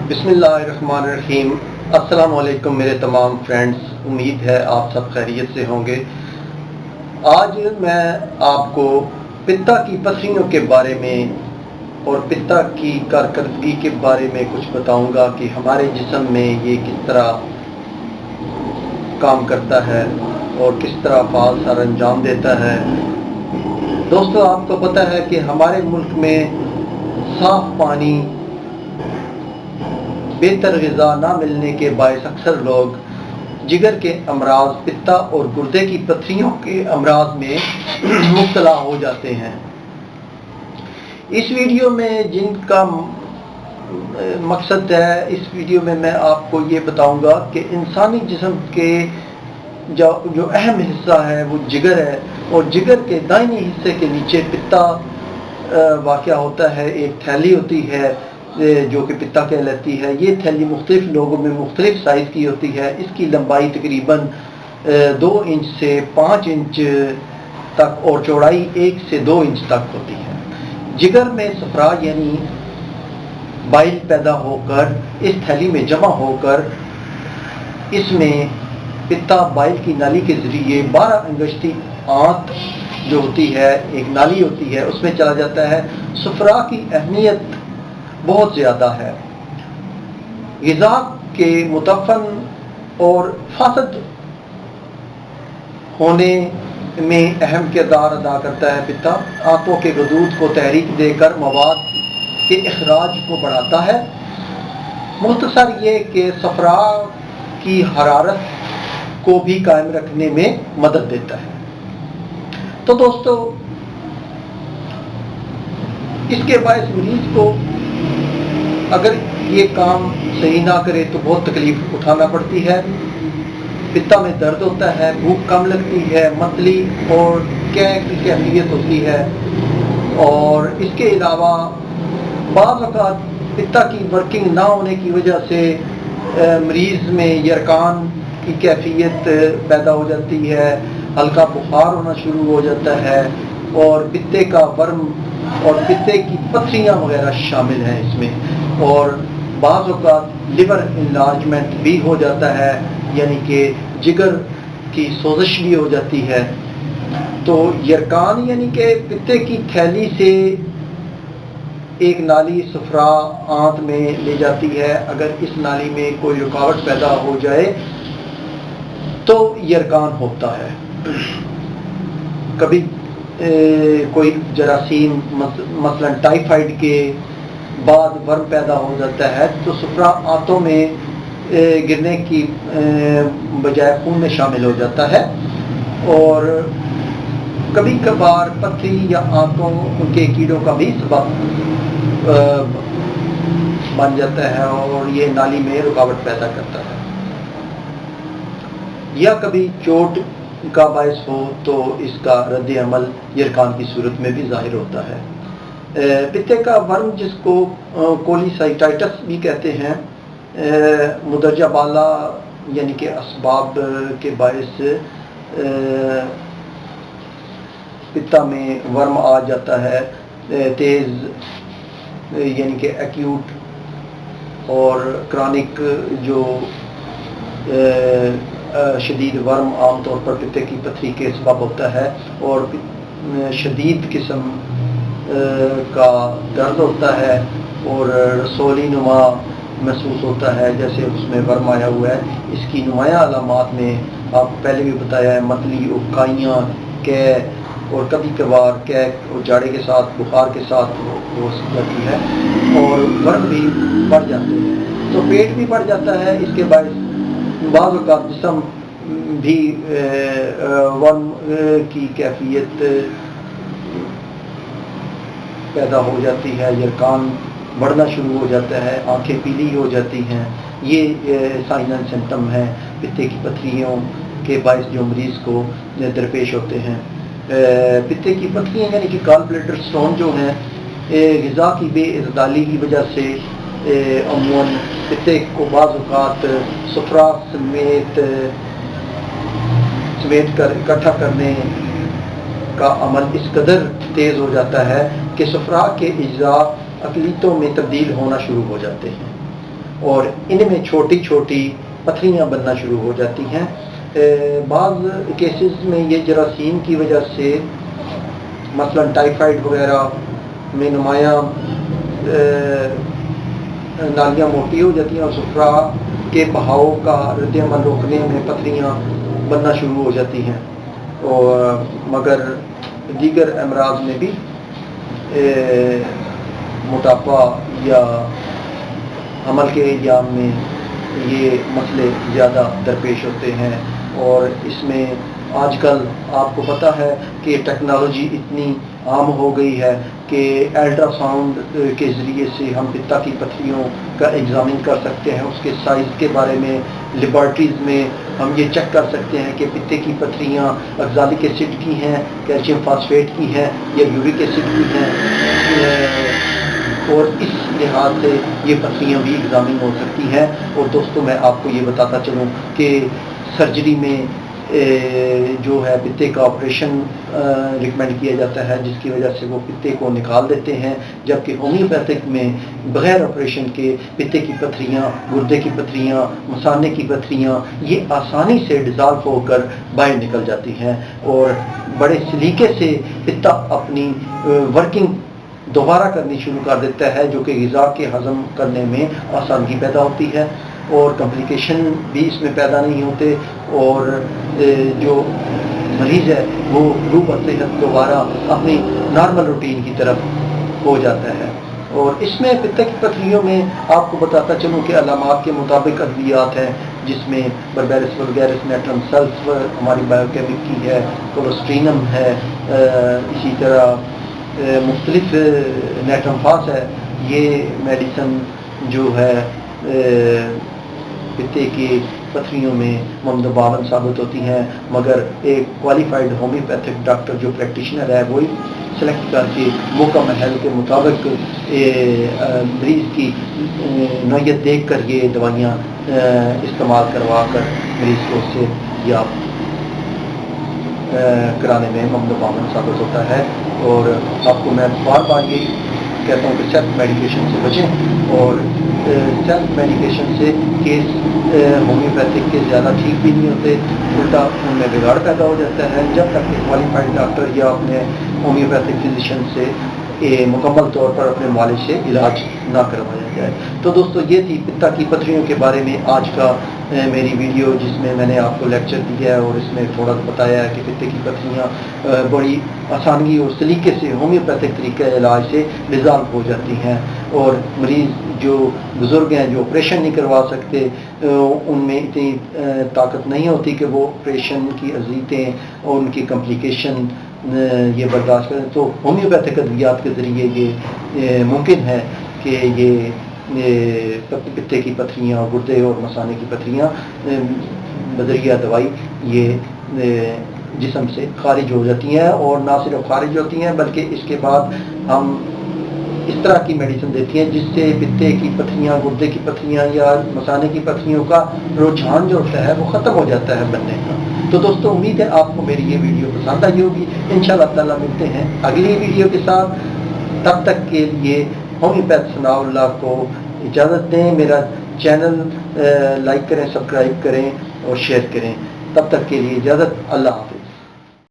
बिस्मिल्लाहिर्रहमानिर्रहीम। अस्सलाम वालेकुम मेरे तमाम फ्रेंड्स, उम्मीद है आप सब खैरियत से होंगे। आज मैं आपको पित्ता की पथरियों के बारे में और पित्ता की कारकर्दगी के बारे में कुछ बताऊंगा कि हमारे जिस्म में ये किस तरह काम करता है और किस तरह फाल सर अंजाम देता है। दोस्तों, आपको पता है कि हमारे मुल्क में साफ पानी, बेहतर ग़िज़ा ना मिलने के बायस अक्सर लोग जिगर के अमराज, पित्ता और गुर्दे की पथरियों के अमराज में मुब्तला हो जाते हैं। इस वीडियो में जिनका मकसद है, इस वीडियो में मैं आपको ये बताऊंगा कि इंसानी जिस्म के जो अहम हिस्सा है वो जिगर है, और जिगर के दाहिने हिस्से के नीचे पित्ता वाक़या होता है। एक थैली होती है जो कि पित्ता कहलाती है। ये थैली मुख्तलिफ लोगों में मुख्तलिफ साइज़ की होती है। इसकी लंबाई तकरीबन 2 इंच से 5 इंच तक और चौड़ाई 1 से 2 इंच तक होती है। जिगर में सफरा यानी बाइल पैदा होकर इस थैली में जमा होकर इसमें पित्ता बाइल की नाली के ज़रिए 12 अंगुष्ठी आंत जो होती है, एक नाली होती है, उसमें चला जाता है। सफरा की अहमियत बहुत ज़्यादा है। ग़िज़ा के मुतफ़न और फासद होने में अहम किरदार अदा करता है पित्ता। आंतों के गदूद को तहरीक देकर मवाद के इखराज को बढ़ाता है। मुख्तसर ये कि सफरा की हरारत को भी कायम रखने में मदद देता है। तो दोस्तों, इसके बायस मरीज को अगर ये काम सही ना करे तो बहुत तकलीफ उठाना पड़ती है। पित्ता में दर्द होता है, भूख कम लगती है, मतली और कैं की कैफियत होती है। और इसके अलावा बाज़ औक़ात पित्ता की वर्किंग ना होने की वजह से मरीज़ में यरकान की कैफियत पैदा हो जाती है, हल्का बुखार होना शुरू हो जाता है, और पित्ते का वर्म और पित्ते की पथरियाँ वगैरह शामिल हैं इसमें। और बाज़ औक़ात लिवर इनलार्जमेंट भी हो जाता है, यानी कि जिगर की सोजिश भी हो जाती है। तो यरकान यानी कि पित्ते की थैली से एक नाली सफरा आंत में ले जाती है। अगर इस नाली में कोई रुकावट पैदा हो जाए तो यरकान होता है। कभी कोई जरासीम मसलन टाइफाइड के बाद वर्म पैदा हो जाता है तो सफरा आंतों में गिरने की बजाय खून में शामिल हो जाता है, और कभी कभार पथरी या आंतों के कीड़ों का भी सबब बन जाता है और ये नाली में रुकावट पैदा करता है। या कभी चोट का बायस हो तो इसका रद्द अमल यरकान की सूरत में भी ज़ाहिर होता है। पित्ते का वर्म, जिसको कोलीसाइटिस भी कहते हैं, मुदरजा बाला यानी कि असबाब के बायस पित्ता में वर्म आ जाता है। तेज़ यानी कि एक्यूट और क्रॉनिक जो शदीद वर्म आमतौर पर पित्ते की पथरी के सबब होता है, और शदीद किस्म का दर्द होता है और रसोली नुमा महसूस होता है जैसे उसमें वर्म आया हुआ है। इसकी नुमाया अलामात में आप पहले भी बताया है, मतली, उबकाइयाँ, कै और कभी कभार कैक और जाड़े के साथ, बुखार के साथ हो जाती है, और वर्म भी बढ़ जाते हैं तो पेट भी बढ़ जाता है। इसके बाद बाज़ औक़ात जिस्म भी वर्म की कैफियत पैदा हो जाती है, यरकान बढ़ना शुरू हो जाता है, आंखें पीली हो जाती हैं। ये साइन एंड सिम्टम हैं पित्ते की पथरियों के बायस जो मरीज़ को दरपेश होते हैं। पित्ते की पथरियाँ यानी कि गॉल ब्लैडर स्टोन जो हैं, ग़िज़ा की बेइतदाली की वजह से अमूमन पित्ते को बाज़ औक़ात सफरा समेत कर इकट्ठा करने का अमल इस कदर तेज़ हो जाता है कि सफरा के अज्जा अक़लीतों में तब्दील होना शुरू हो जाते हैं। اور ان میں چھوٹی چھوٹی پتھریاں بننا شروع ہو جاتی ہیں۔ بعض کیسز میں یہ جراثیم کی وجہ سے مثلا ٹائیفائڈ وغیرہ میں نمایاں نالیاں موٹی ہو جاتی ہیں اور صفرا کے بہاؤ کا رد عمل روکنے میں پتھریاں بننا شروع ہو جاتی ہیں، اور مگر دیگر امراض میں بھی موٹاپا یا حمل کے ایام میں یہ مسئلے زیادہ درپیش ہوتے ہیں۔ اور اس میں آج کل آپ کو پتہ ہے کہ ٹیکنالوجی اتنی عام ہو گئی ہے کہ الٹرا ساؤنڈ کے ذریعے سے ہم پتا کی پتھریوں کا ایگزامن کر سکتے ہیں، اس کے سائز کے بارے میں لیبارٹریز میں ہم یہ چیک کر سکتے ہیں کہ پتے کی پتھریاں آکزالک ایسڈ کی ہیں، کیلشیم فاسفیٹ کی ہیں یا یورک ایسڈ کی ہیں، اور اس لحاظ سے یہ پتھریاں بھی ایگزامن ہو سکتی ہیں۔ اور دوستوں میں آپ کو یہ بتاتا چلوں کہ سرجری میں جو ہے پتے کا آپریشن ریکمینڈ کیا جاتا ہے، جس کی وجہ سے وہ پتے کو نکال دیتے ہیں، جبکہ ہومیوپیتھک میں بغیر آپریشن کے پتے کی پتھریاں، گردے کی پتھریاں، مثانے کی پتھریاں یہ آسانی سے ڈیزالو ہو کر باہر نکل جاتی ہیں اور بڑے سلیقے سے پتا اپنی ورکنگ دوبارہ کرنی شروع کر دیتا ہے، جو کہ غذا کے ہضم کرنے میں آسانی پیدا ہوتی ہے اور کمپلیکیشن بھی اس میں پیدا نہیں ہوتے، اور جو مریض ہے وہ روح صحت دوبارہ اپنی نارمل روٹین کی طرف ہو جاتا ہے۔ اور اس میں پتے کی پتھریوں میں آپ کو بتاتا چلوں کہ علامات کے مطابق ادویات ہیں، جس میں بربیرس ولگیرس نیٹرم سلفر ہماری بایوکیمک کی ہے، کولوسٹرینم ہے، اسی طرح مختلف نیٹرم فاس ہے۔ یہ میڈیسن جو ہے پتے کی پتھریوں میں ممدباون ثابت ہوتی ہیں، مگر ایک کوالیفائڈ ہومیوپیتھک ڈاکٹر جو پریکٹیشنر ہے وہی سلیکٹ کر کے موقع محل کے مطابق مریض کی نوعیت دیکھ کر یہ دوائیاں استعمال کروا کر مریض کو اس سے یا کرانے میں ممدباون ثابت ہوتا ہے۔ اور آپ کو میں بار بار یہ کہتا ہوں کہ سیلف میڈیکیشن سے بچیں، اور سیلف میڈیکیشن سے کیس ہومیوپیتھک کے زیادہ ٹھیک بھی نہیں ہوتے، الٹا ان میں بگاڑ پیدا ہو جاتا ہے جب تک کہ کوالیفائڈ ڈاکٹر یا اپنے ہومیوپیتھک فزیشین سے مکمل طور پر اپنے معالج سے علاج نہ کروایا جائے۔ تو دوستو یہ تھی پتا کی پتھریوں کے بارے میں آج کا میری ویڈیو، جس میں میں نے آپ کو لیکچر دیا ہے اور اس میں تھوڑا بتایا ہے کہ پتے کی پتھریاں بڑی آسانی اور سلیقے سے ہومیوپیتھک طریقہ علاج سے ڈیزالو ہو جاتی ہیں، اور مریض جو بزرگ ہیں جو آپریشن نہیں کروا سکتے، ان میں اتنی طاقت نہیں ہوتی کہ وہ آپریشن کی اذیتیں اور ان کی کمپلیکیشن یہ برداشت کریں، تو ہومیوپیتھک ادویات کے ذریعے یہ ممکن ہے کہ یہ پتے کی پتھریاں، گردے اور مثانے کی پتھریاں بذریعہ دوائی یہ جسم سے خارج ہو جاتی ہیں، اور نہ صرف خارج ہوتی ہیں بلکہ اس کے بعد ہم اس طرح کی میڈیسن دیتی ہیں جس سے پتے کی پتھریاں، گردے کی پتھریاں یا مثانے کی پتھریوں کا رجحان جو ہوتا ہے وہ ختم ہو جاتا ہے بننے کا۔ تو دوستو امید ہے آپ کو میری یہ ویڈیو پسند آئی ہوگی۔ انشاءاللہ تعالیٰ ملتے ہیں اگلی ویڈیو کے ساتھ، تب تک کے لیے ہومیوپیتھ ثناء اللہ کو اجازت دیں۔ میرا چینل لائک کریں، سبسکرائب کریں اور شیئر کریں۔ تب تک کے لیے اجازت، اللہ حافظ۔